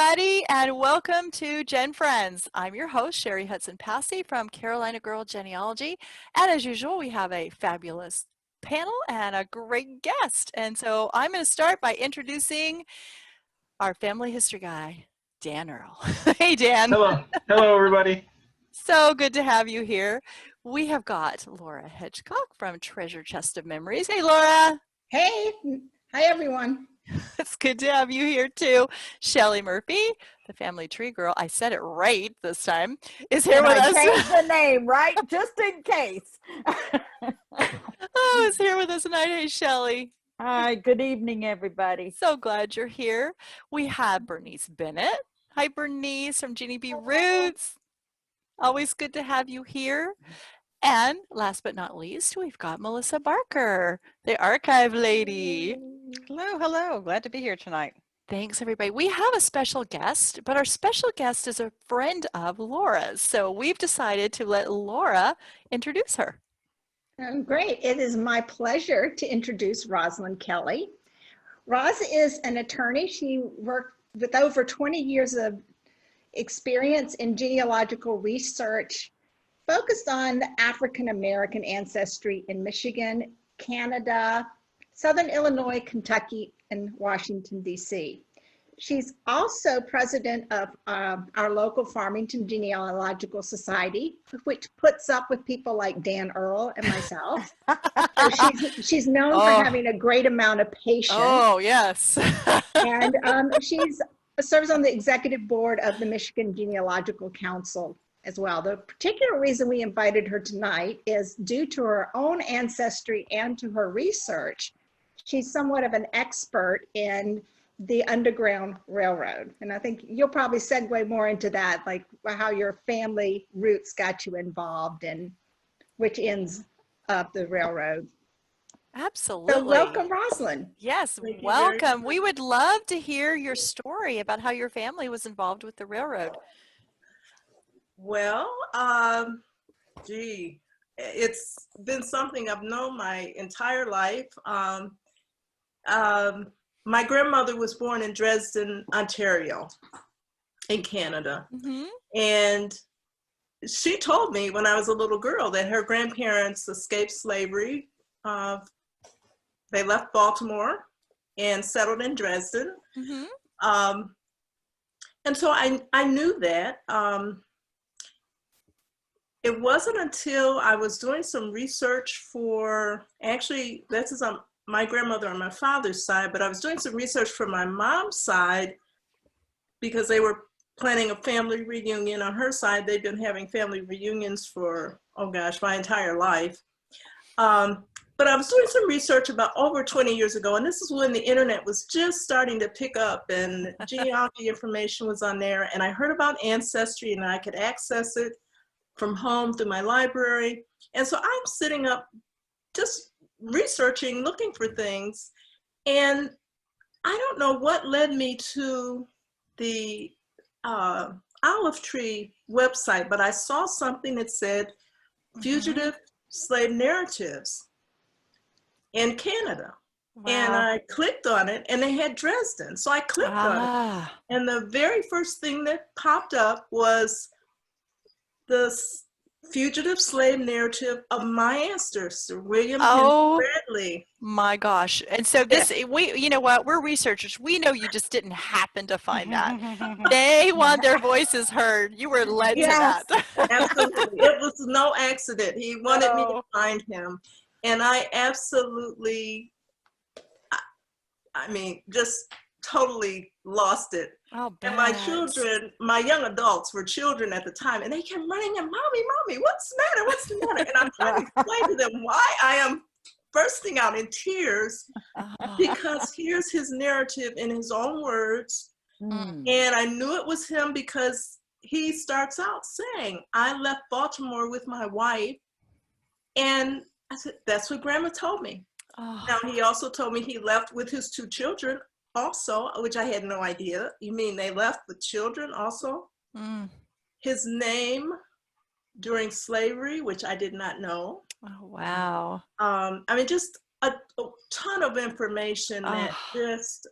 everybody, and welcome to GenFriends. I'm your host, Sherry Hudson Passey from Carolina Girl Genealogy, and as usual, we have a fabulous panel and a great guest. And so I'm going to start by introducing our family history guy, Dan Earl. Hey, Dan. Hello. Hello, everybody. So good to have you here. We have got Laura Hedgecock from Treasure Chest of Memories. Hey, Laura. Hey. Hi, everyone. It's good to have you here too. Shelley Murphy, the family tree girl, I said it right this time, is here with us. Changed the name, right? Just in case. Oh, is here with us tonight. Hey, Shelley. Hi, good evening, everybody. So glad you're here. We have Bernice Bennett. Hi, Bernice from MI Roots. Always good to have you here. And last but not least, we've got Melissa Barker, the archive lady. Hello, hello. Glad to be here tonight. Thanks, everybody. We have a special guest, but our special guest is a friend of Laura's. So we've decided to let Laura introduce her. Great. It is my pleasure to introduce Rozlyn Kelly. Roz is an attorney. She worked with over 20 years of experience in genealogical research, focused on the African-American ancestry in Michigan, Canada, Southern Illinois, Kentucky, and Washington, D.C. She's also president of our local Farmington Genealogical Society, which puts up with people like Dan Earl and myself. So she's known for having a great amount of patience. Oh, yes. And she serves on the executive board of the Michigan Genealogical Council as well. The particular reason we invited her tonight is due to her own ancestry and to her research. She's somewhat of an expert in the Underground Railroad. And I think you'll probably segue more into that, like how your family roots got you involved and which ends of the railroad. Absolutely. So welcome, Roslyn. Yes, welcome. We would love to hear your story about how your family was involved with the railroad. Well, it's been something I've known my entire life. My grandmother was born in Dresden, Ontario, in Canada. Mm-hmm. And she told me when I was a little girl that her grandparents escaped slavery. They left Baltimore and settled in Dresden. Mm-hmm. And so I knew that. It wasn't until I was doing some research for, actually, this is on my grandmother on my father's side, but I was doing some research for my mom's side because they were planning a family reunion on her side. They've been having family reunions for, oh gosh, my entire life. But I was doing some research about over 20 years ago, and this is when the internet was just starting to pick up and genealogy information was on there, and I heard about Ancestry and I could access it from home through my library. And so I'm sitting up just researching, looking for things. And I don't know what led me to the Olive Tree website, but I saw something that said Fugitive Slave Narratives in Canada. Wow. And I clicked on it and they had Dresden. So I clicked on it. And the very first thing that popped up was the fugitive slave narrative of my ancestor, William Henry Bradley. My gosh. And so this, you know what, we're researchers. We know you just didn't happen to find that. They want their voices heard. You were led to that. Absolutely. It was no accident. He wanted me to find him. And I absolutely, I mean, just totally lost it. Oh, and my children, my young adults were children at the time, and they kept running and mommy, what's the matter? What's the matter? And I'm trying to explain to them why I am bursting out in tears because here's his narrative in his own words. And I knew it was him because he starts out saying, I left Baltimore with my wife. And I said, that's what Grandma told me. Now, he also told me he left with his 2 children also, which I had no idea. You mean they left the children also? His name during slavery, which I did not know. Oh, wow. I mean, just a ton of information that just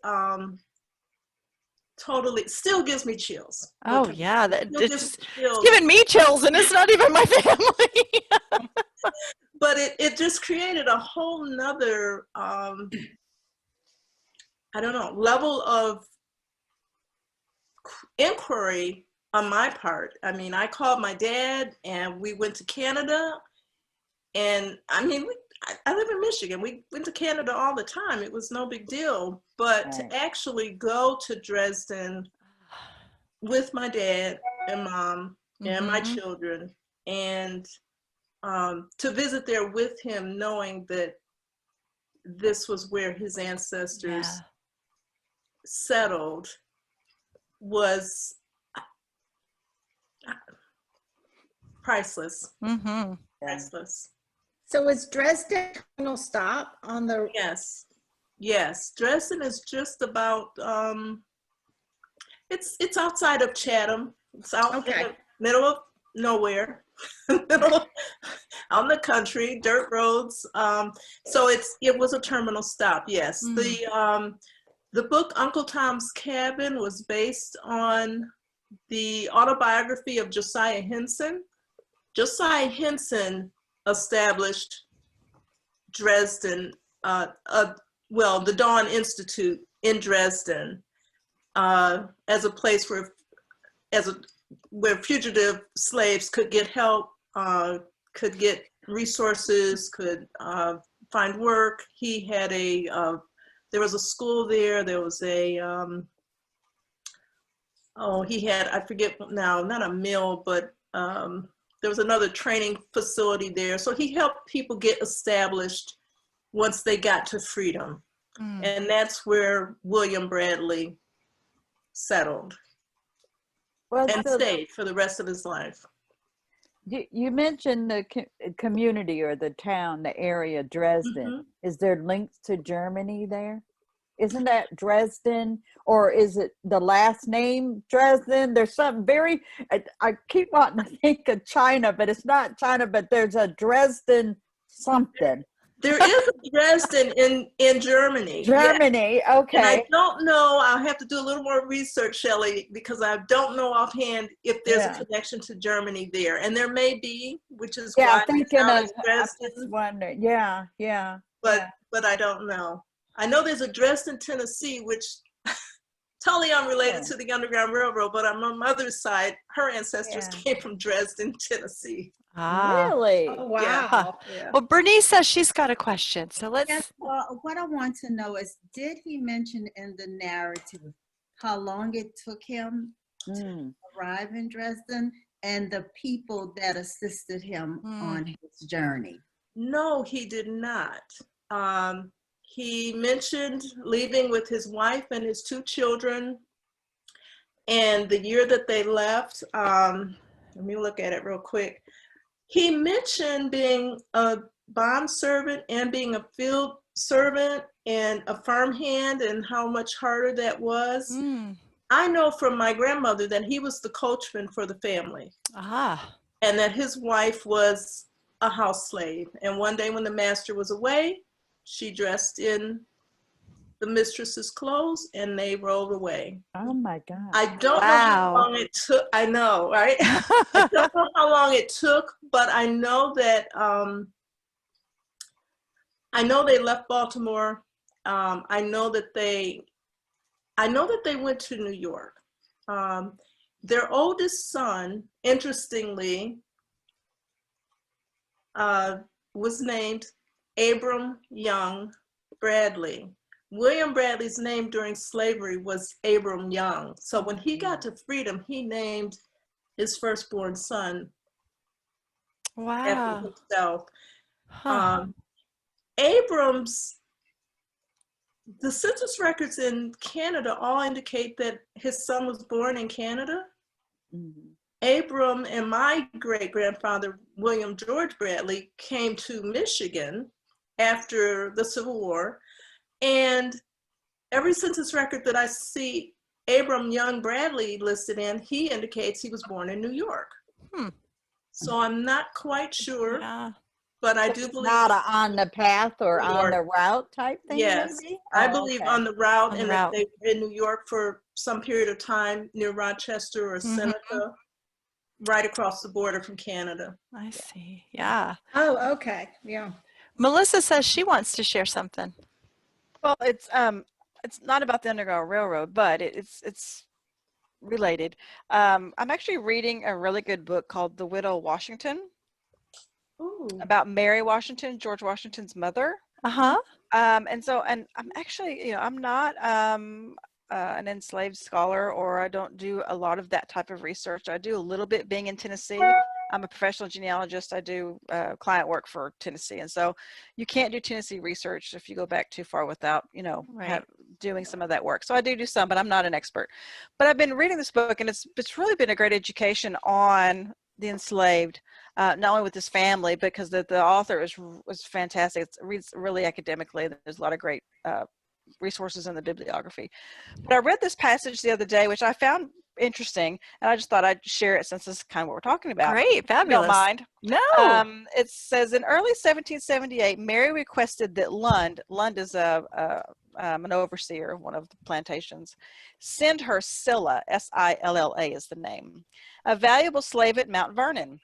totally still gives me chills. Oh Okay. yeah, Still gives it's me chills. giving me chills, and it's not even my family. But it just created a whole nother, I don't know, level of inquiry on my part. I mean, I called my dad and we went to Canada, and I mean, I live in Michigan. We went to Canada all the time. It was no big deal. But to actually go to Dresden with my dad and mom and my children, and to visit there with him, knowing that this was where his ancestors settled, was priceless. Priceless. So is Dresden a final stop on the? Yes. Dresden is just about, it's outside of Chatham. It's out in the middle of nowhere, out in the country, dirt roads. So it was a terminal stop. Yes. The book Uncle Tom's Cabin was based on the autobiography of Josiah Henson. Josiah Henson established Dresden, the Dawn Institute in Dresden, as a place where fugitive slaves could get help, could get resources, could find work. He had there was a school there. There was he had, I forget now, not a mill, but there was another training facility there. So he helped people get established once they got to freedom. And that's where William Bradley settled and stayed for the rest of his life. You mentioned the community or the town, the area, Dresden. Is there links to Germany there? Isn't that Dresden, or is it the last name Dresden? There's something very, I keep wanting to think of China, but it's not China, but there's a Dresden something. There is a Dresden in Germany. Germany, okay. And I don't know, I'll have to do a little more research, Shelley, because I don't know offhand if there's a connection to Germany there. And there may be, which is why it's not as Dresden. I'm just wondering. But I don't know. I know there's a Dresden, Tennessee, which totally unrelated to the Underground Railroad, but on my mother's side, her ancestors came from Dresden, Tennessee. Really? Oh, wow. Yeah. Well, Bernice says she's got a question. So let's. Yes, well, what I want to know is, did he mention in the narrative how long it took him to arrive in Dresden and the people that assisted him on his journey? No, he did not. He mentioned leaving with his wife and his 2 children, and the year that they left, let me look at it real quick. He mentioned being a bond servant and being a field servant and a farmhand and how much harder that was. I know from my grandmother that he was the coachman for the family. And that his wife was a house slave. And one day when the master was away, she dressed in the mistress's clothes and they rode away. Oh my God. I don't know how long it took. I know, right? I don't know how long it took, but I know that they left Baltimore. I know that they went to New York. Their oldest son, interestingly, was named Abram Young Bradley. William Bradley's name during slavery was Abram Young. So when he got to freedom, he named his firstborn son after himself. The census records in Canada all indicate that his son was born in Canada. Abram and my great-grandfather, William George Bradley, came to Michigan after the Civil War. And every census record that I see Abram Young Bradley listed in, he indicates he was born in New York. So I'm not quite sure, but I So do it's believe not on the path or New on York. the route type thing, Yes, maybe? I Oh, believe okay. on the route, On the and route. that they were in New York for some period of time near Rochester or Seneca, right across the border from Canada. I see. Yeah. Oh, okay. Yeah. Melissa says she wants to share something. Well, it's not about the Underground Railroad, but it's related. I'm actually reading a really good book called The Widow Washington Ooh. about Mary Washington, George Washington's mother. Uh-huh. And I'm actually, I'm not an enslaved scholar, or I don't do a lot of that type of research. I do a little bit being in Tennessee. I'm a professional genealogist. I do client work for Tennessee. And so you can't do Tennessee research if you go back too far without, Right. doing some of that work. So I do some, but I'm not an expert. But I've been reading this book, and it's really been a great education on the enslaved, not only with his family, because the author was fantastic. It reads really academically. There's a lot of great resources in the bibliography. But I read this passage the other day, which I found interesting, and I just thought I'd share it since this is kind of what we're talking about. Great. If you Fabulous. don't mind. No. It says, in early 1778, Mary requested that Lund is an overseer of one of the plantations, send her Scylla, S-I-L-L-A is the name, a valuable slave at Mount Vernon.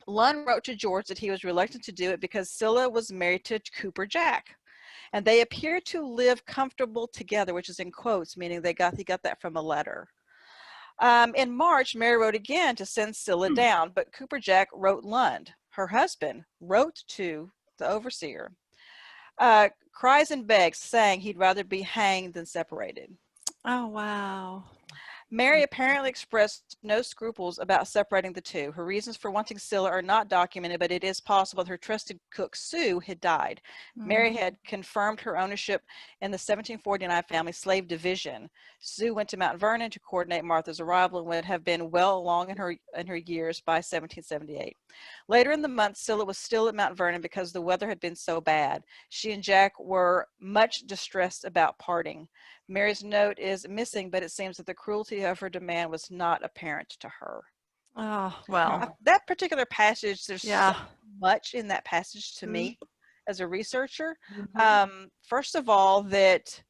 Lund wrote to George that he was reluctant to do it because Scylla was married to Cooper Jack, and they appeared to live comfortable together, which is in quotes, meaning he got that from a letter. In March, Mary wrote again to send Scylla down, but Cooper Jack wrote Lund. Her husband wrote to the overseer, cries and begs, saying he'd rather be hanged than separated. Oh, wow. Mary apparently expressed no scruples about separating the two. Her reasons for wanting Scylla are not documented, but it is possible that her trusted cook, Sue, had died. Mary had confirmed her ownership in the 1749 family slave division. Sue went to Mount Vernon to coordinate Martha's arrival and would have been well along in her years by 1778. Later in the month, Scylla was still at Mount Vernon because the weather had been so bad. She and Jack were much distressed about parting. Mary's note is missing, but it seems that the cruelty of her demand was not apparent to her. Oh, well. That particular passage, there's Yeah. so much in that passage to me as a researcher. First of all, that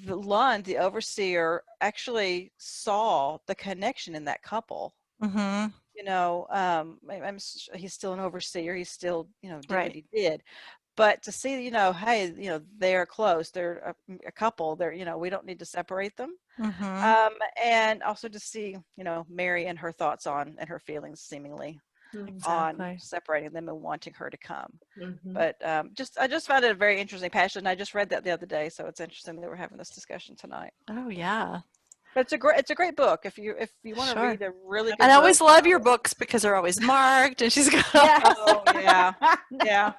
Lund, the overseer, actually saw the connection in that couple. Mm-hmm. He's still an overseer. He's still, did Right. what he did. But to see, hey, they're close. They're a couple. They're, we don't need to separate them. Mm-hmm. And also to see, Mary and her thoughts on, and her feelings seemingly Exactly. on separating them and wanting her to come. Mm-hmm. But I just found it a very interesting passage, and I just read that the other day, so it's interesting that we're having this discussion tonight. Oh, yeah. But it's a great book if you want to Sure. read a really good And I book. always love your books because they're always marked, and she's got. Oh yeah, yeah.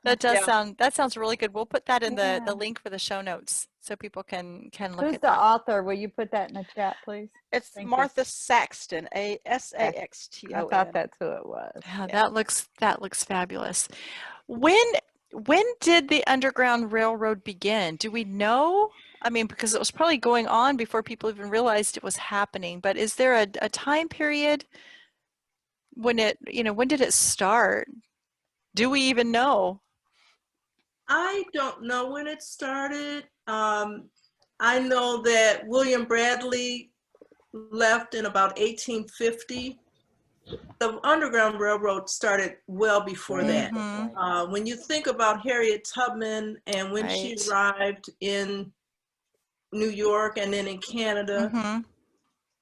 That sounds really good. We'll put that in Yeah. the link for the show notes so people can look Who's at the that. author? Will you put that in the chat, please? It's Thank you. Martha Saxton, Saxton. I thought that's who it was. Yeah, that looks fabulous. When did the Underground Railroad begin? Do we know? I mean, because it was probably going on before people even realized it was happening, but is there a time period when when did it start? Do we even know? I don't know when it started. I know that William Bradley left in about 1850. The Underground Railroad started well before that. Mhm. When you think about Harriet Tubman and when she Right. arrived in New York and then in Canada,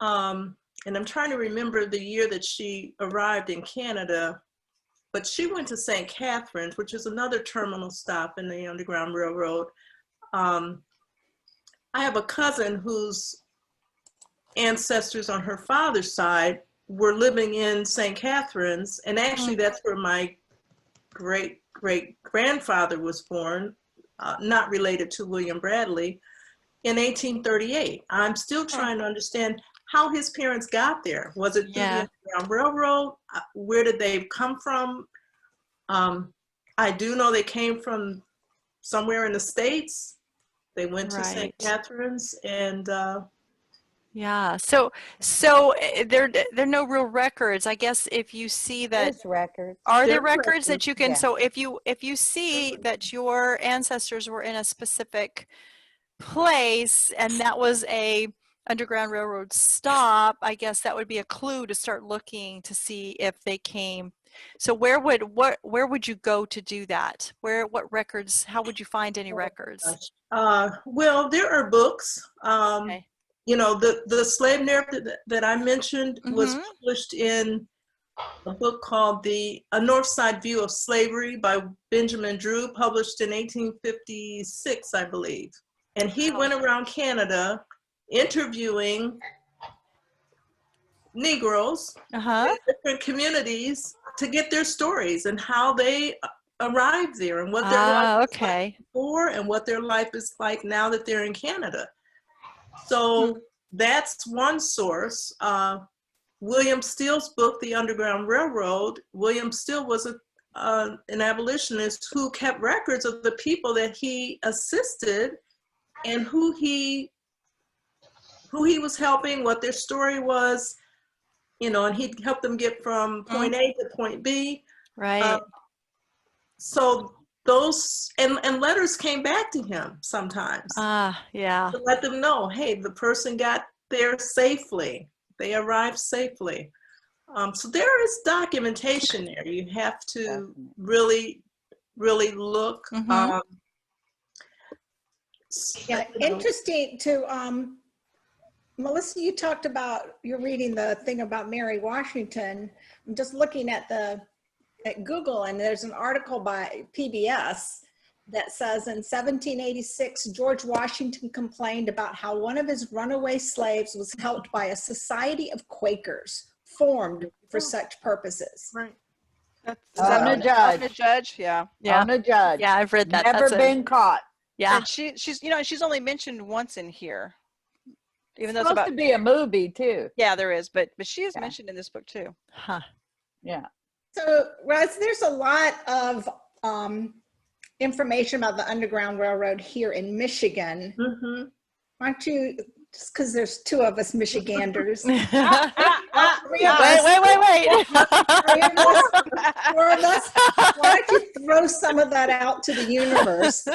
Mhm. and I'm trying to remember the year that she arrived in Canada, but she went to St. Catharines, which is another terminal stop in the Underground Railroad. I have a cousin whose ancestors on her father's side were living in St. Catharines, and actually that's where my great-great-grandfather was born, not related to William Bradley, in 1838. I'm still trying to understand how his parents got there. Was it through the Underground Railroad? Where did they come from? I do know they came from somewhere in the States. They went to St. Right. Catharines, and Yeah. There are no real records. I guess if you see that, There's records. are there There are records that you can, Yeah. so if you see that your ancestors were in a specific place and that was a Underground Railroad stop, I guess that would be a clue to start looking to see if they came. So where would you go to do that? What records, how would you find any records? Well, there are books. Okay. You know, the slave narrative that I mentioned was Mhm. published in a book called A North Side View of Slavery by Benjamin Drew, published in 1856, I believe. And he went around Canada interviewing Negroes in different communities to get their stories and how they arrived there and what their life was like before and what their life is like now that they're in Canada. So that's one source. William Steele's book, The Underground Railroad, William Steele was an abolitionist who kept records of the people that he assisted and who he was helping, what their story was, you know, and he'd help them get from point A to point B. Right. So those, and letters came back to him sometimes. Yeah. To let them know, hey, the person got there safely. They arrived safely. So there is documentation there. You have to really, really look. Yeah, interesting to, Melissa, you talked about, you're reading the thing about Mary Washington. I'm just looking at Google, and there's an article by PBS that says in 1786, George Washington complained about how one of his runaway slaves was helped by a society of Quakers formed for such purposes. Right. On a judge. On a judge, yeah. Yeah. On a judge. Yeah, I've read that. Never been caught. Yeah. And she's, you know, she's only mentioned once in here. Even though It's it's supposed about, to be a movie too. yeah, there is, but she is mentioned in this book too. Huh. Yeah. So, Roz, there's a lot of information about the Underground Railroad here in Michigan. Why don't you, just because there's two of us Michiganders. Wait. Four of us, why don't you throw some of that out to the universe?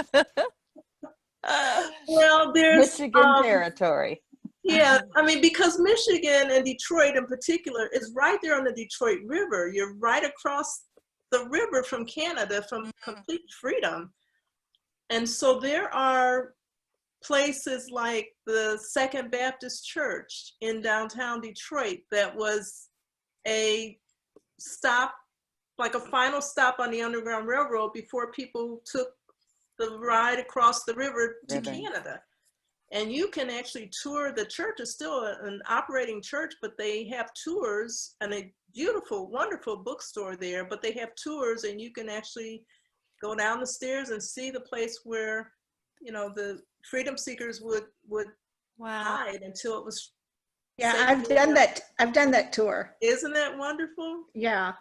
Well, there's Michigan territory. Yeah, I mean, because Michigan and Detroit in particular is right there on the Detroit River. You're right across the river from Canada, from complete freedom. And so there are places like the Second Baptist Church in downtown Detroit that was a stop, like a final stop on the Underground Railroad before people took the ride across the river to Canada. And you can actually tour. The church is still an operating church, but they have tours and a beautiful, wonderful bookstore there, but they have tours and you can actually go down the stairs and see the place where, you know, the freedom seekers would hide until it was. Yeah, I've done that tour. Isn't that wonderful? Yeah.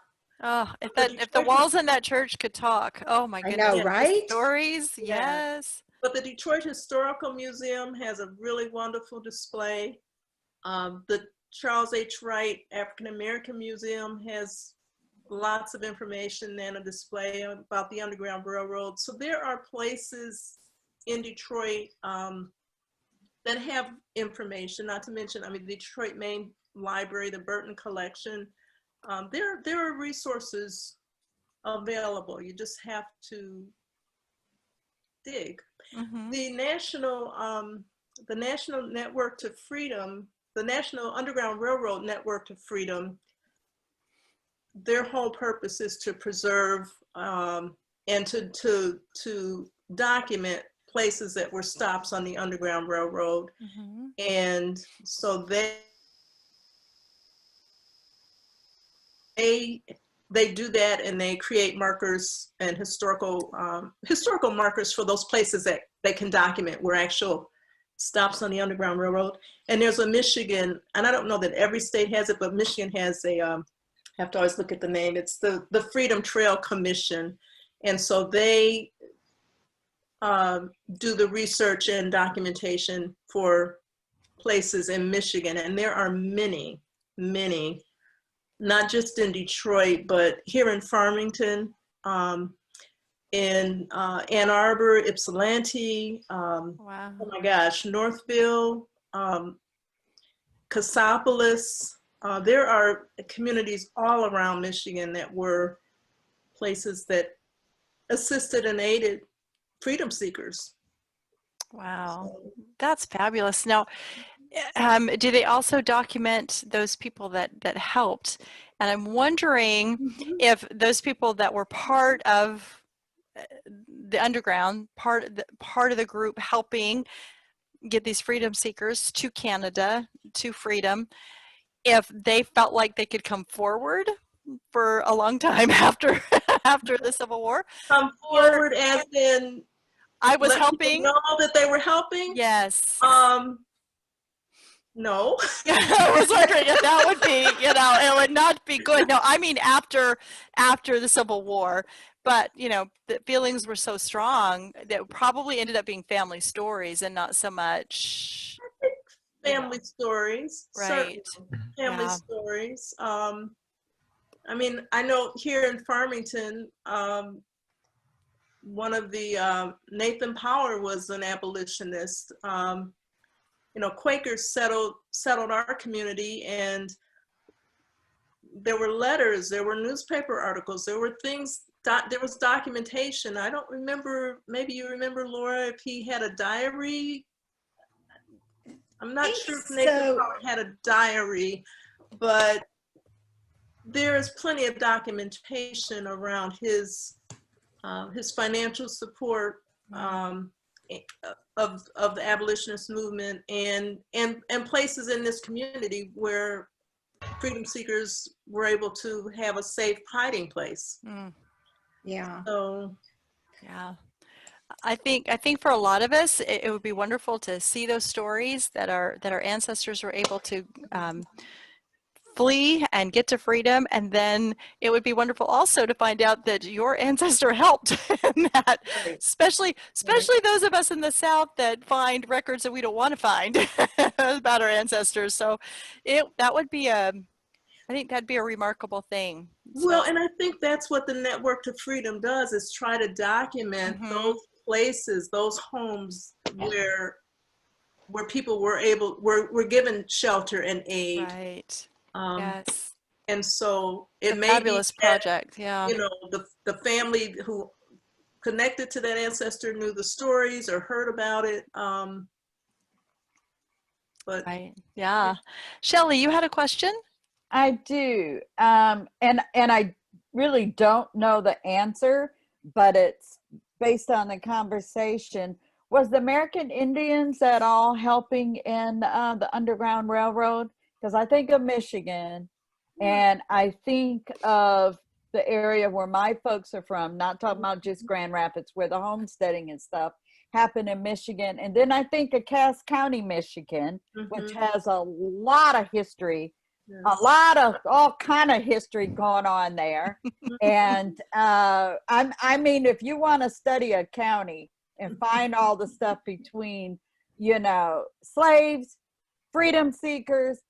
Oh, if the walls in that church could talk. Oh my goodness. I know, right? The stories. Yeah. Yes. But the Detroit Historical Museum has a really wonderful display. The Charles H. Wright African American Museum has lots of information and a display about the Underground Railroad. So there are places in Detroit that have information, not to mention, I mean, the Detroit Main Library, the Burton Collection. There are resources available. You just have to dig. The National Network to Freedom, the National Underground Railroad Network to Freedom, their whole purpose is to preserve and to document places that were stops on the Underground Railroad. And so they do that, and they create markers and historical markers for those places that they can document where actual stops on the Underground Railroad. And there's a Michigan, and I don't know that every state has it, but Michigan has a, I have to always look at the name, it's the Freedom Trail Commission. And so they do the research and documentation for places in Michigan, and there are many, many, not just in Detroit, but here in Farmington, in Ann Arbor, Ypsilanti, Wow. oh my gosh, Northville, Cassopolis. There are communities all around Michigan that were places that assisted and aided freedom seekers. Wow. So, That's fabulous. Now, do they also document those people that helped? And I'm wondering if those people that were part of the underground, part of the group helping get these freedom seekers to Canada, to freedom, if they felt like they could come forward for a long time after the Civil War. come forward as in I was let people helping. know that they were helping. Yes. No. I was wondering if that would be, it would not be good. No, I mean after the Civil War, but the feelings were so strong that it probably ended up being family stories and not so much Family stories, right? Family stories. I mean, I know here in Farmington, one of the Nathan Power was an abolitionist. Quakers settled our community, and there were letters, there were newspaper articles, there were things. There was documentation. I don't remember. Maybe you remember, Laura, if he had a diary. I'm not sure if Nathan Power had a diary, but there is plenty of documentation around his financial support of the abolitionist movement and places in this community where freedom seekers were able to have a safe hiding place. Yeah. So, yeah. I think for a lot of us, it would be wonderful to see those stories that our ancestors were able to flee and get to freedom, and then it would be wonderful also to find out that your ancestor helped in that. Right. Especially those of us in the South that find records that we don't want to find about our ancestors. So that would be I think that'd be a remarkable thing. Well, and I think that's what the Network to Freedom does, is try to document those places, those homes where people were given shelter and aid. Right. Yes. And so it may fabulous be that, project. Yeah. The family who connected to that ancestor knew the stories or heard about it. But right. Yeah. Shelley, you had a question? I do. And I really don't know the answer, but it's based on the conversation. Was the American Indians at all helping in the Underground Railroad? Because I think of Michigan, and I think of the area where my folks are from, not talking about just Grand Rapids, where the homesteading and stuff happened in Michigan. And then I think of Cass County, Michigan, which has a lot of history. Yes. A lot of all kind of history going on there. And I mean, if you want to study a county and find all the stuff between, slaves, freedom seekers,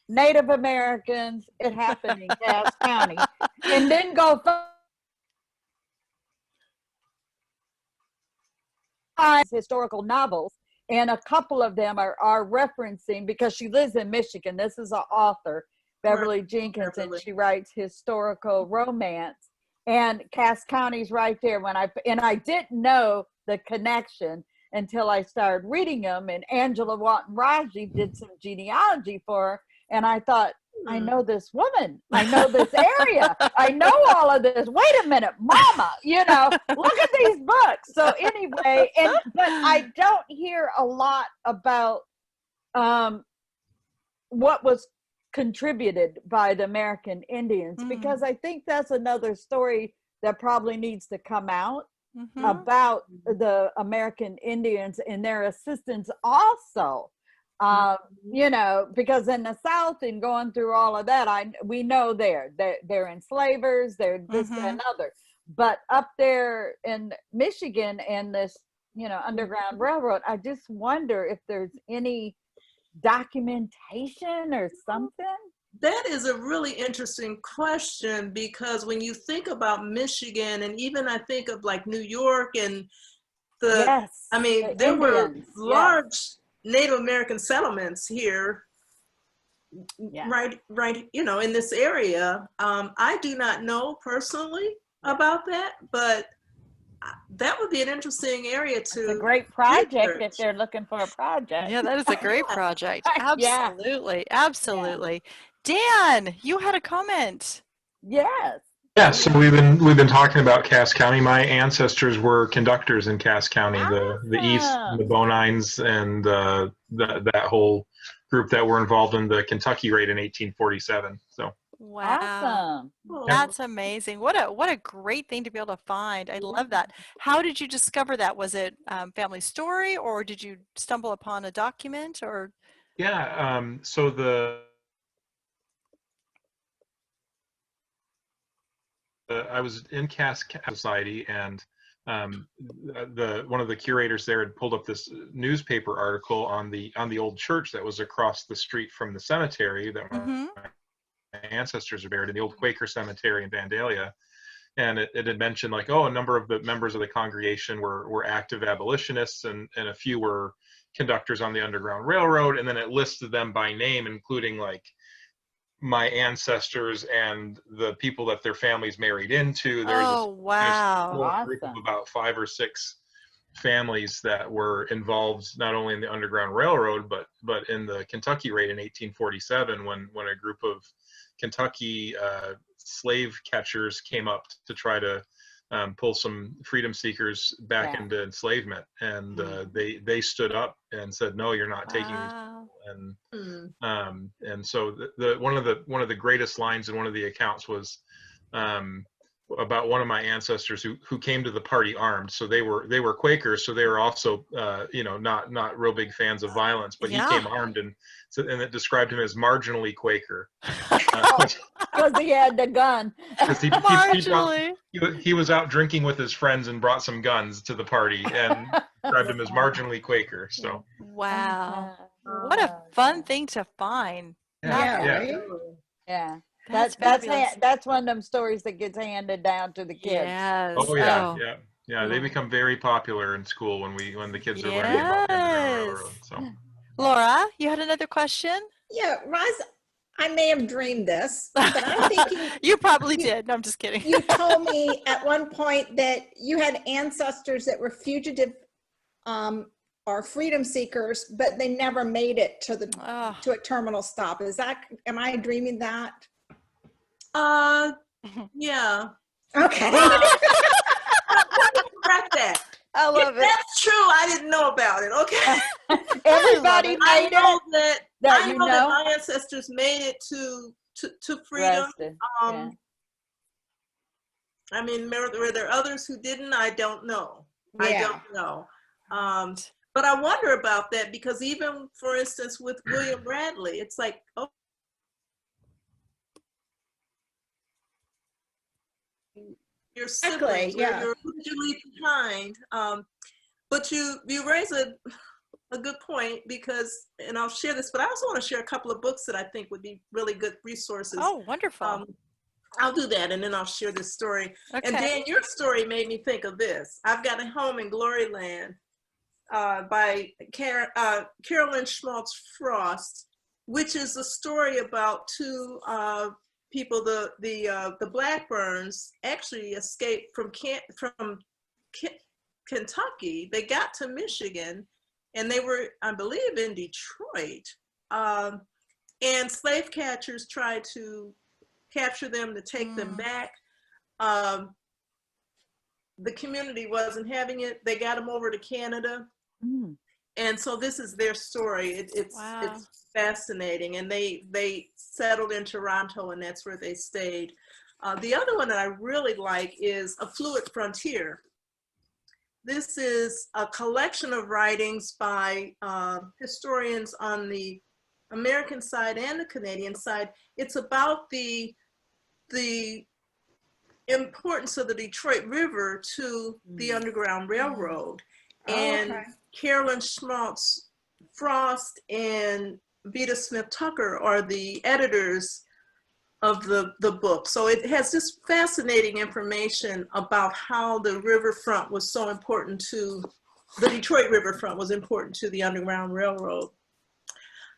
Native Americans, it happened in Cass County. And then go find historical novels. And a couple of them are referencing, because she lives in Michigan. This is an author, Beverly Jenkins, and she writes historical romance. And Cass County's right there. And I didn't know the connection until I started reading them. And Angela Watton-Raji did some genealogy for her. And I thought, I know this woman. I know this area. I know all of this. Wait a minute, mama, look at these books. So anyway, but I don't hear a lot about what was contributed by the American Indians, because I think that's another story that probably needs to come out about the American Indians and their assistance also. Because in the South and going through all of that, we know they're enslavers, they're this and other. But up there in Michigan and this, Underground Railroad, I just wonder if there's any documentation or something? That is a really interesting question, because when you think about Michigan, and even I think of like New York and Yes, I mean, the there were Indians, yes. large Native American settlements here, Yeah. right, you know, in this area. I do not know personally about that, but that would be an interesting area to. It's a great project research. if they're looking for a project. Yeah, that is a great project. Yeah. Absolutely. Absolutely. Dan, you had a comment. Yes. Yeah, so we've been talking about Cass County. My ancestors were conductors in Cass County, the East, Awesome. the Bonines, and that whole group that were involved in the Kentucky raid in 1847. So Wow. Awesome. That's amazing. What a great thing to be able to find. I love that. How did you discover that? Was it family story, or did you stumble upon a document, or? yeah, so I was in Cass Society, and one of the curators there had pulled up this newspaper article on the old church that was across the street from the cemetery that my ancestors are buried in, the old Quaker cemetery in Vandalia. And it had mentioned like, oh, a number of the members of the congregation were active abolitionists, and a few were conductors on the Underground Railroad. And then it listed them by name, including like my ancestors and the people that their families married into. There's a group of about 5 or 6 families that were involved not only in the Underground Railroad, but in the Kentucky raid in 1847, when a group of Kentucky slave catchers came up to try to pull some freedom seekers back into enslavement, and they stood up and said, no, you're not taking these people. And so one of the greatest lines in one of the accounts was about one of my ancestors who came to the party armed. So they were Quakers, so they were also not real big fans of violence, but he came armed, and it described him as marginally Quaker. Because he had the gun. He was out drinking with his friends and brought some guns to the party, and described him as marginally Quaker. So wow, what a fun thing to find. Yeah. That's one of them stories that gets handed down to the kids. Yes. Oh yeah, yeah. They become very popular in school when the kids are learning about the Underground Railroad. So, Laura, you had another question? Yeah, Roz, I may have dreamed this, but I'm thinking you probably did. No, I'm just kidding. You told me at one point that you had ancestors that were fugitive or freedom seekers, but they never made it to a terminal stop. Am I dreaming that? Yeah. Okay. Correct that. I love it. That's true. I didn't know about it. Okay. Everybody made it. I know that my ancestors made it to freedom. I mean, were there others who didn't? I don't know. Yeah. I don't know. But I wonder about that, because even, for instance, with William Bradley, it's like, oh, your siblings, you're originally behind. But you raise a good point, because, and I'll share this, but I also want to share a couple of books that I think would be really good resources. Oh, wonderful. I'll do that, and then I'll share this story. Okay. And Dan, your story made me think of this. I've Got a Home in Glory Land by Carolyn Schmaltz Frost, which is a story about 2 people. The Blackburns actually escaped from Kentucky. They got to Michigan, and they were, I believe, in Detroit. And slave catchers tried to capture them to take them back. The community wasn't having it. They got them over to Canada. And so this is their story. It's fascinating. And they settled in Toronto, and that's where they stayed. The other one that I really like is A Fluid Frontier. This is a collection of writings by historians on the American side and the Canadian side. It's about the importance of the Detroit River to the Underground Railroad. And Carolyn Schmaltz Frost and Vita Smith Tucker are the editors of the book. So it has this fascinating information about how the riverfront was so important to, the Detroit riverfront was important to the Underground Railroad.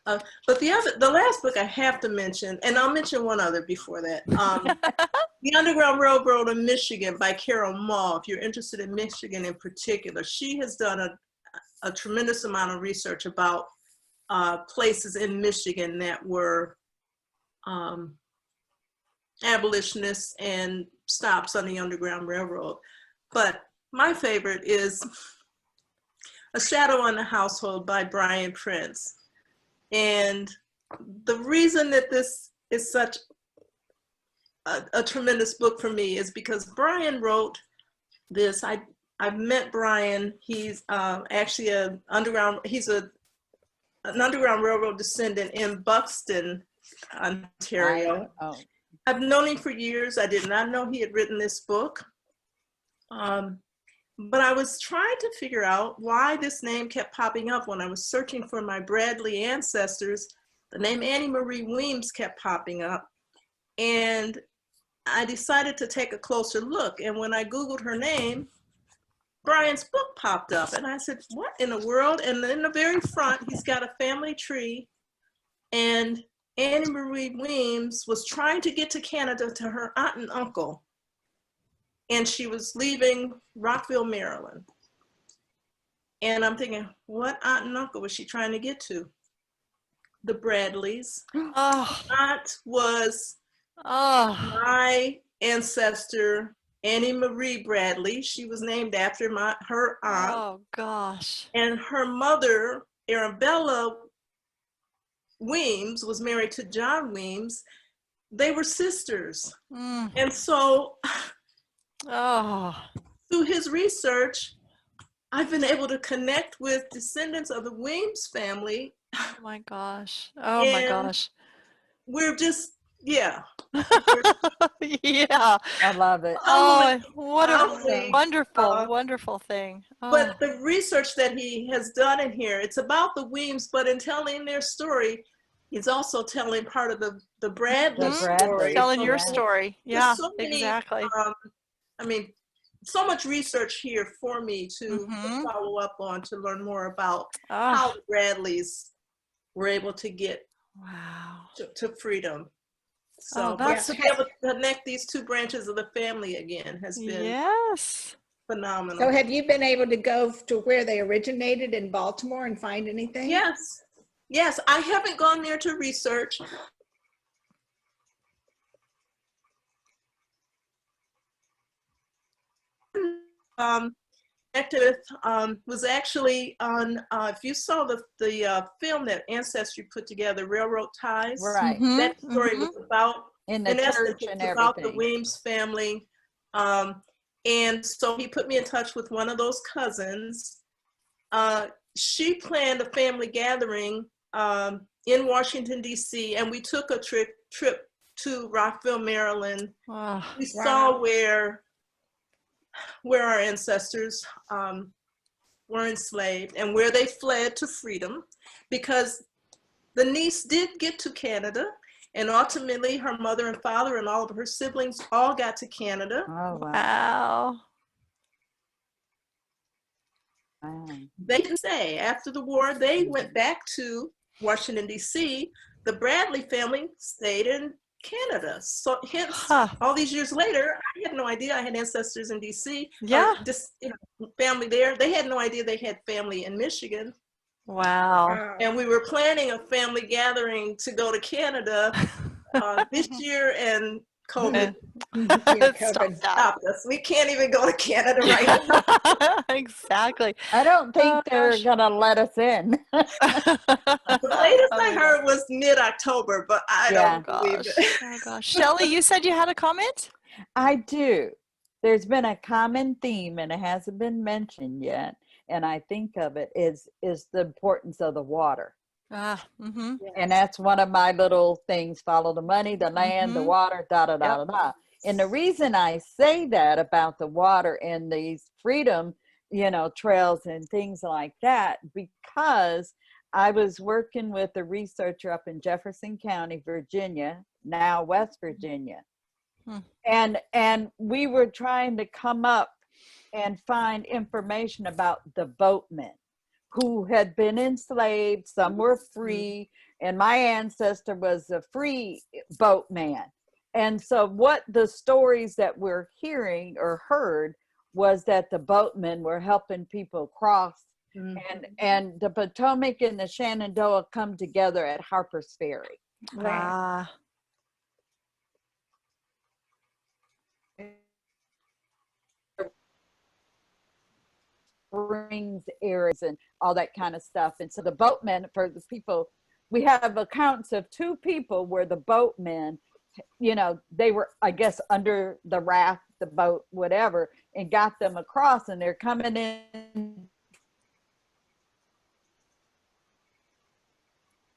But the last book I have to mention, and I'll mention one other before that, The Underground Railroad in Michigan by Carol Maw. If you're interested in Michigan in particular, she has done a tremendous amount of research about places in Michigan that were abolitionists and stops on the Underground Railroad. But my favorite is A Shadow on the Household by Brian Prince. And the reason that this is such a tremendous book for me is because Brian wrote this. I've met Brian. He's actually an Underground Railroad descendant in Buxton, Ontario. I've known him for years. I did not know he had written this book. But I was trying to figure out why this name kept popping up when I was searching for my Bradley ancestors. The name Annie Marie Weems kept popping up. And I decided to take a closer look. And when I Googled her name, Brian's book popped up. And I said, what in the world? And in the very front, he's got a family tree. And Annie Marie Weems was trying to get to Canada to her aunt and uncle. And she was leaving Rockville, Maryland. And I'm thinking, what aunt and uncle was she trying to get to? The Bradleys. Aunt was my ancestor, Annie Marie Bradley. She was named after her aunt. Oh, gosh. And her mother, Arabella Weems, was married to John Weems. They were sisters. And so through his research, I've been able to connect with descendants of the Weems family. Oh my gosh. Oh my gosh. We're just, yeah. Yeah. I love it. Oh, what a wonderful, wonderful thing. But the research that he has done in here, it's about the Weems, but in telling their story, he's also telling part of the Bradley story. Telling your story. Yeah, so many, exactly. I mean, so much research here for me to follow up on, to learn more about how the Bradleys were able to get to freedom. So to be able to connect these two branches of the family again has been phenomenal. So have you been able to go to where they originated in Baltimore and find anything? Yes. Yes, I haven't gone there to research. Was actually on, if you saw the film that Ancestry put together, Railroad Ties, that story was about, in the church and about everything. the Weems family. And so he put me in touch with one of those cousins. She planned a family gathering in Washington, D.C., and we took a trip to Rockville, Maryland. We saw where our ancestors were enslaved and where they fled to freedom, because the niece did get to Canada, and ultimately her mother and father and all of her siblings all got to Canada. Oh, wow. They didn't stay. After the war, they went back to Washington, D.C. The Bradley family stayed in Canada. So hence, all these years later, I had no idea I had ancestors in D.C. Family there. They had no idea they had family in Michigan. Wow. And we were planning a family gathering to go to Canada this year, and COVID stopped us. We can't even go to Canada right now. Exactly. I don't think they're gonna let us in. The latest I heard was mid-October, but I don't believe it. Oh gosh. Shelley, you said you had a comment? I do. There's been a common theme, and it hasn't been mentioned yet, and I think of it is the importance of the water. And that's one of my little things: follow the money, the land, the water, da da da da da. And the reason I say that about the water and these freedom, trails and things like that, because I was working with a researcher up in Jefferson County, Virginia, now West Virginia. And we were trying to come up and find information about the boatmen who had been enslaved. Some were free, and my ancestor was a free boatman. And so what the stories that we're hearing or heard was that the boatmen were helping people cross, and the Potomac and the Shenandoah come together at Harper's Ferry. Ah. Springs areas and all that kind of stuff. And so the boatmen, for the people, we have accounts of 2 people where the boatmen, you know, they were, I guess, under the raft, the boat, whatever, and got them across, and they're coming in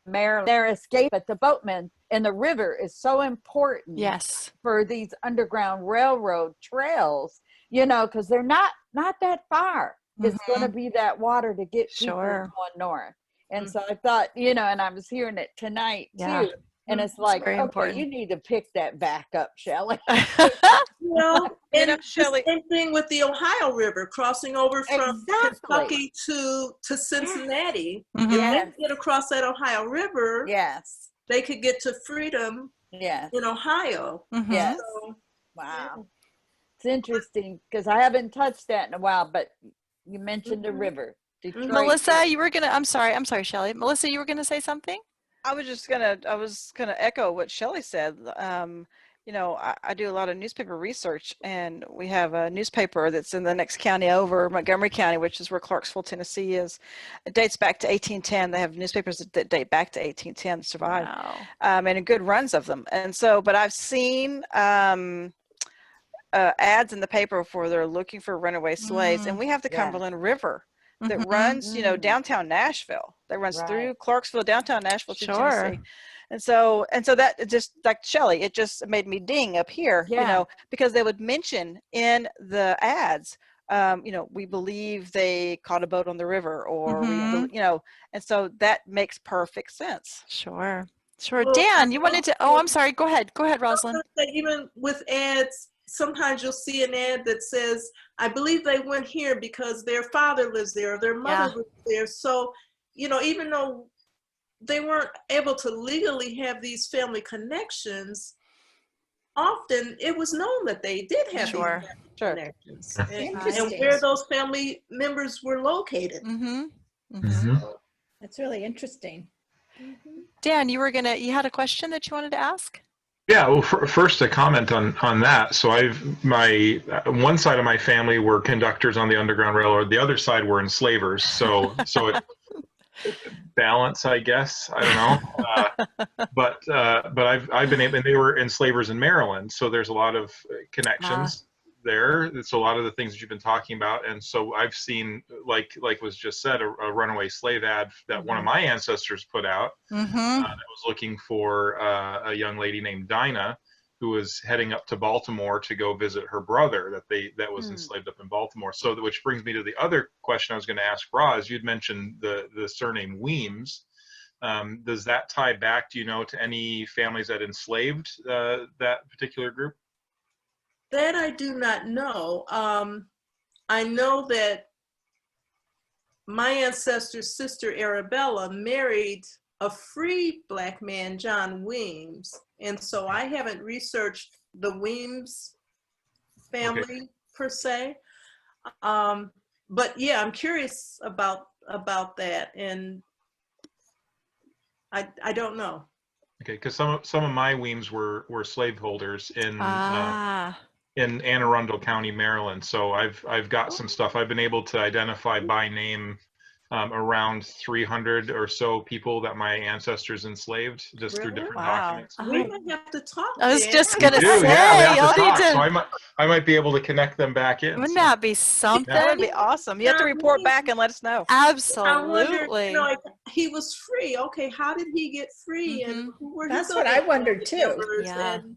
Maryland, their escape. But the boatmen and the river is so important, Yes, for these underground railroad trails, you know, because they're not that far. It's going to be that water to get people Sure. going north. And so I thought, you know, and I was hearing it tonight too. And it's like, very okay, important. you need to pick that back up, Shelley. Well, You and know, Shelley, the same thing with the Ohio River crossing over from Kentucky to Cincinnati. Mhm. If they Yes. could get across that Ohio River, Yes. they could get to freedom Yes. in Ohio. Mhm. Yes. So, Wow. It's interesting because I haven't touched that in a while, but you mentioned the river. Detroit. Melissa, you were gonna. I'm sorry, Shelley. Melissa, you were gonna say something. I was gonna echo what Shelley said. You know, I do a lot of newspaper research, and we have a newspaper that's in the next county over, Montgomery County, which is where Clarksville, Tennessee is. It dates back to 1810. They have newspapers that date back to 1810 that survive, Wow. and good runs of them. And so, but I've seen ads in the paper where they're looking for runaway slaves, and we have the Yeah. Cumberland River that Mhm. runs, you know, downtown Nashville. That runs through Right. Clarksville, downtown Nashville to Sure. Tennessee. And so that it just, like Shelley, it just made me ding up here, you Yeah. know, because they would mention in the ads, you know, we believe they caught a boat on the river, or Mhm. you know, and so that makes perfect sense. Sure. Sure. well, Dan, you wanted to. Oh, I'm sorry. Go ahead. Go ahead, Roslyn. even with ads, sometimes you'll see an ad that says, I believe they went here because their father lives there or their mother lives there. So, you know, even though they weren't able to legally have these family connections, often it was known that they did have Sure. these family Sure. connections, and Interesting. where those family members were located. Mm-hmm. That's really interesting. Dan, you had a question that you wanted to ask? Yeah, well, first a comment on that. So my one side of my family were conductors on the Underground Railroad. The other side were enslavers. So it balance, I guess. I don't know. But I've been able, and they were enslavers in Maryland. So there's a lot of connections there. It's a lot of the things that you've been talking about. And so I've seen, like was just said, a runaway slave ad that one of my ancestors put out. Mm-hmm. That was looking for a young lady named Dinah, who was heading up to Baltimore to go visit her brother that was enslaved up in Baltimore. So, which brings me to the other question I was going to ask Roz. You'd mentioned the surname Weems. Does that tie back, do you know, to any families that enslaved that particular group? That I do not know. I know that my ancestor's sister Arabella married a free Black man, John Weems. And so I haven't researched the Weems family per se. But yeah, I'm curious about that. And I don't know. Okay, because some of my Weems were slaveholders in Anne Arundel County, Maryland. So I've got some stuff. I've been able to identify by name around 300 or so people that my ancestors enslaved just through different documents. We might have to talk. I was Dan. just gonna We do, say, yeah, we have y'all to need talk. to. So I might be able to connect them back in. Wouldn't so. that be something? That would be awesome. You have to report back and let us know. I Absolutely. wondered, you know, like, he was free. Okay, how did he get free? And who were That's his what other I wondered family too. members? Yeah. And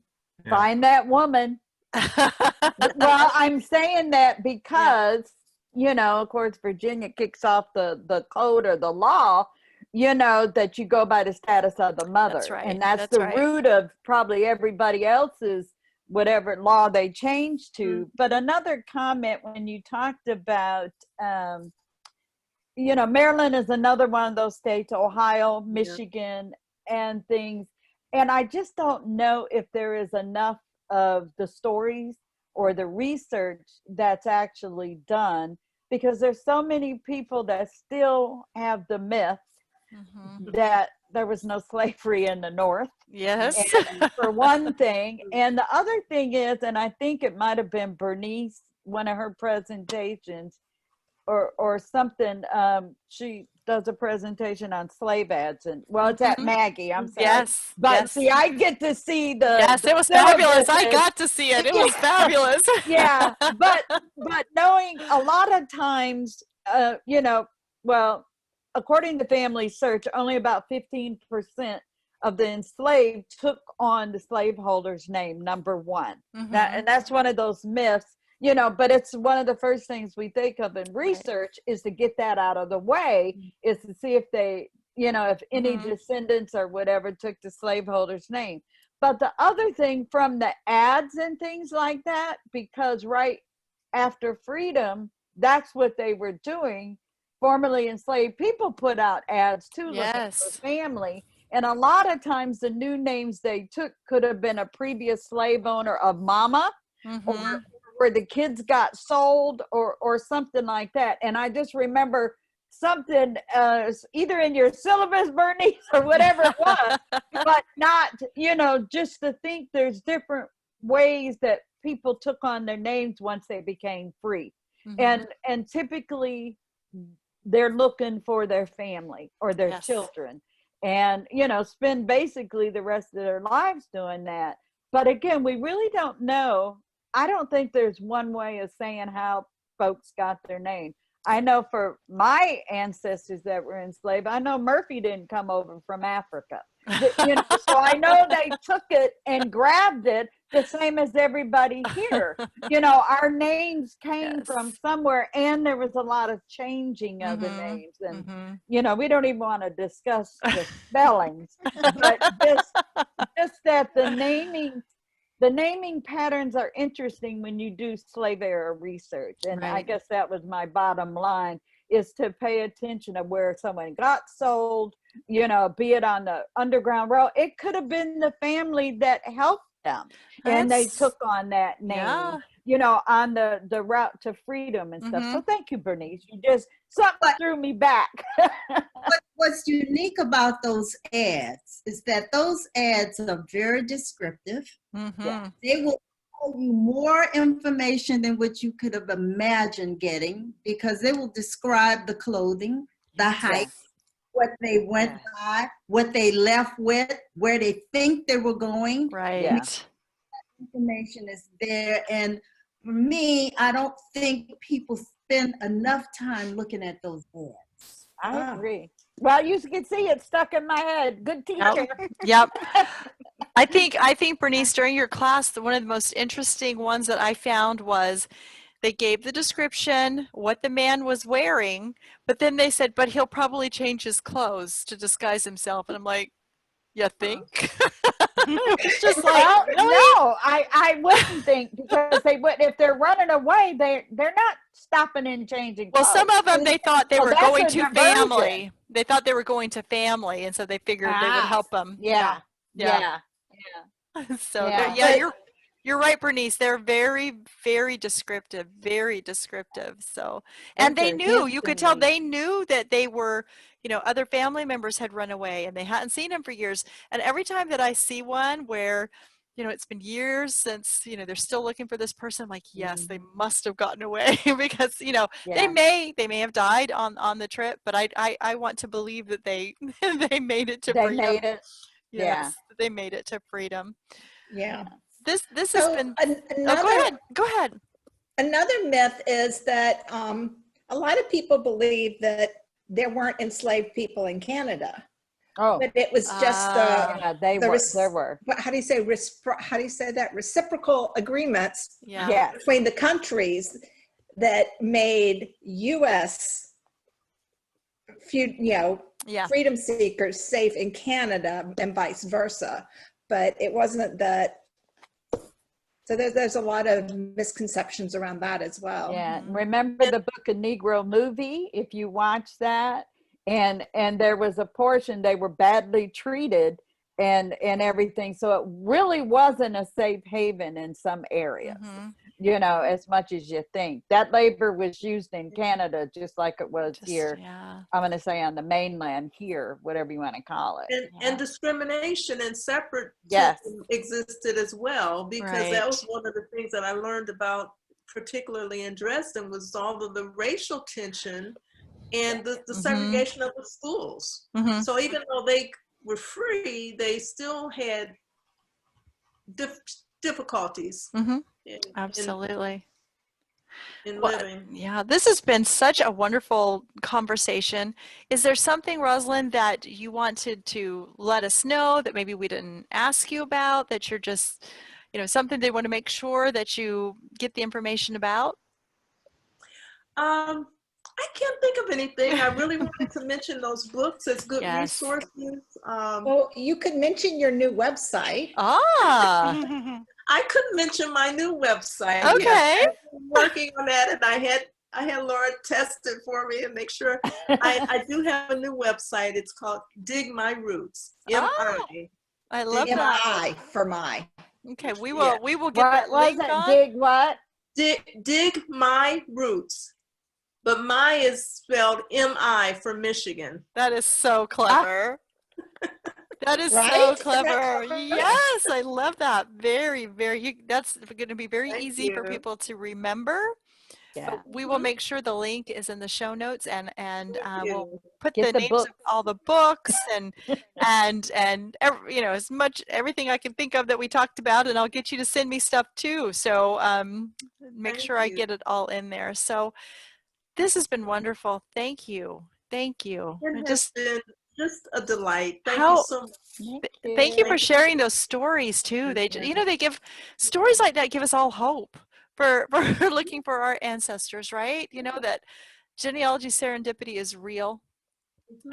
Find that woman. Well, I'm saying that because, you know, of course, Virginia kicks off the code or the law, you know, that you go by the status of the mother. That's right. And that's That's the right. root of probably everybody else's, whatever law they changed to. But another comment when you talked about, you know, Maryland is another one of those states, Ohio, Michigan, and things. And I just don't know if there is enough of the stories or the research that's actually done, because there's so many people that still have the myth that there was no slavery in the North. Yes. And for one thing. And the other thing is, and I think it might have been Bernice, one of her presentations, or something, she does a presentation on slave ads, and well, it's at Maggie, I'm sorry. Yes. But yes. see, I get to see the Yes, it was fabulous. I got to see it. It was fabulous. Yeah, but knowing a lot of times, you know, well, according to Family Search, only about 15% of the enslaved took on the slaveholder's name, number one. And that's one of those myths, you know, but it's one of the first things we think of in research is to get that out of the way, is to see if they, you know, if any descendants or whatever took the slaveholder's name. But the other thing from the ads and things like that, because right after freedom, that's what they were doing. Formerly enslaved people put out ads too, looking for family. And a lot of times the new names they took could have been a previous slave owner of mama, or where the kids got sold, or something like that. And I just remember something either in your syllabus, Bernice, or whatever it was, but not, you know, just to think there's different ways that people took on their names once they became free. And typically they're looking for their family or their children, and, you know, spend basically the rest of their lives doing that. But again, we really don't know. I don't think there's one way of saying how folks got their name. I know for my ancestors that were enslaved, I know Murphy didn't come over from Africa. You know, so I know they took it and grabbed it the same as everybody here. You know, our names came from somewhere, and there was a lot of changing of the names. And, you know, we don't even want to discuss the spellings, but just that the naming patterns are interesting when you do slave era research. And I guess that was my bottom line, is to pay attention to where someone got sold, you know, be it on the Underground Railroad. It could have been the family that helped them, and they took on that name, you know, on the route to freedom and stuff. So thank you, Bernice. You just, something threw me back. What's unique about those ads is that those ads are very descriptive. They will tell you more information than what you could have imagined getting, because they will describe the clothing, the height, what they went by, what they left with, where they think they were going. Information is there. And for me, I don't think people spend enough time looking at those ads. I agree. Well, you can see it stuck in my head. Good teacher. Yep. I think Bernice, during your class, one of the most interesting ones that I found was they gave the description, what the man was wearing, but then they said, but he'll probably change his clothes to disguise himself. And I'm like, you think? It's just like, well, really? No, I wouldn't think, because they would, if they're running away, they're not stopping and changing clothes. Well, some of them, they thought they were that's going a to diversion. family. They thought they were going to family, and so they figured they would help them. Yeah. So Yeah. you're right, Bernice. They're very, very descriptive, very descriptive. So, and they knew, you could tell they knew that they were, you know, other family members had run away and they hadn't seen them for years. And every time that I see one where, you know, it's been years since, you know, they're still looking for this person, I'm like, yes, they must have gotten away because, you know, they may have died on the trip, but I want to believe that they made it to freedom. They made it. Yes, they made it to freedom. Yeah. This So has been. Go ahead. Another myth is that a lot of people believe that there weren't enslaved people in Canada. Oh, but it was just there were. How do you say that? Reciprocal agreements Yeah. between the countries that made U.S. Yeah. freedom seekers safe in Canada and vice versa. But it wasn't that. So there's a lot of misconceptions around that as well. Yeah, remember the Book of Negro movie, if you watch that, and there was a portion they were badly treated and everything, so it really wasn't a safe haven in some areas, you know, as much as you think. That labor was used in Canada just like it was here. Yeah. I'm going to say on the mainland here, whatever you want to call it. And discrimination and separate existed as well, because that was one of the things that I learned about, particularly in Dresden, was all of the racial tension and the segregation of the schools. So even though they were free, they still had difficulties. Absolutely. In living. Yeah, this has been such a wonderful conversation. Is there something, Roslyn, that you wanted to let us know that maybe we didn't ask you about, that you're just, you know, something they want to make sure that you get the information about? I can't think of anything. I really wanted to mention those books as good resources. Well, you could mention your new website. I couldn't mention my new website. Okay. Yes, I've been working on that, and I had Laura test it for me and make sure. I do have a new website. It's called Dig My Roots. M-I. I love that. M-I for my. Okay, we will get that link on. Dig what? Dig My Roots. But my is spelled M-I for Michigan. That is so clever. That is so clever. Yes, I love that. Very, very, that's going to be very easy for people to remember. Yeah. But we will make sure the link is in the show notes, and we'll put the names of all the books and you know, as much everything I can think of that we talked about, and I'll get you to send me stuff too. So make sure I get it all in there. So this has been wonderful. Thank you. Thank you. It has been just a delight. Thank you so much. Thank you for sharing those stories too. They, you know, they give stories like that, give us all hope for looking for our ancestors, right? You know, that genealogy serendipity is real,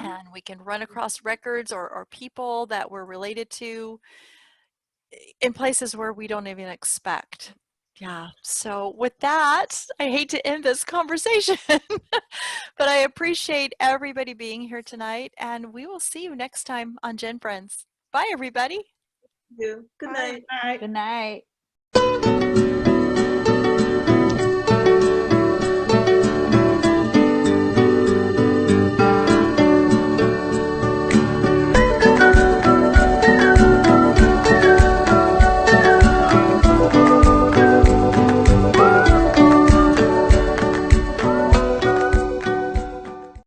and we can run across records or people that we're related to in places where we don't even expect. Yeah. So with that, I hate to end this conversation, but I appreciate everybody being here tonight, and we will see you next time on GenFriends. Bye, everybody. Good night. Good night.